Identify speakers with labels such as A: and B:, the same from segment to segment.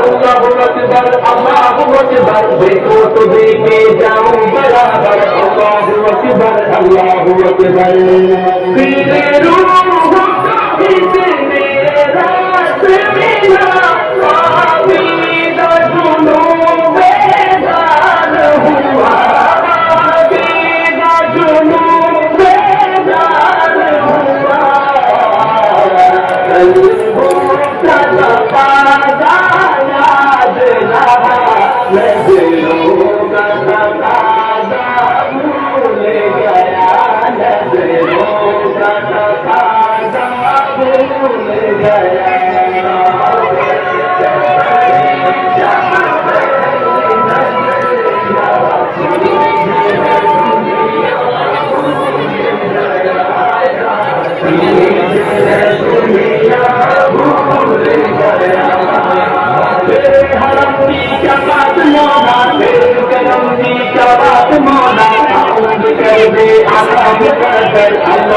A: अल्लाहु अकबर अल्लाहु अकबर देखो तो देखे जाऊं बराबर अल्लाहु अकबर तेरे रूह कितने रास मिला आमीदा जुनून बेदान हुआ आमीदा जुनून बेदान हुआ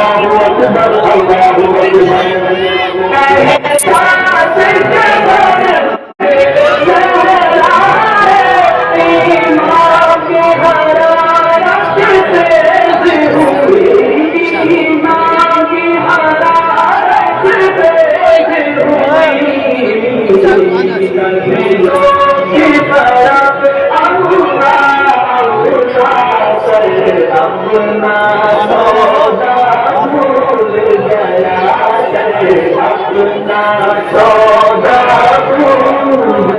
A: अल्लाहु अकबर अल्लाहु अपना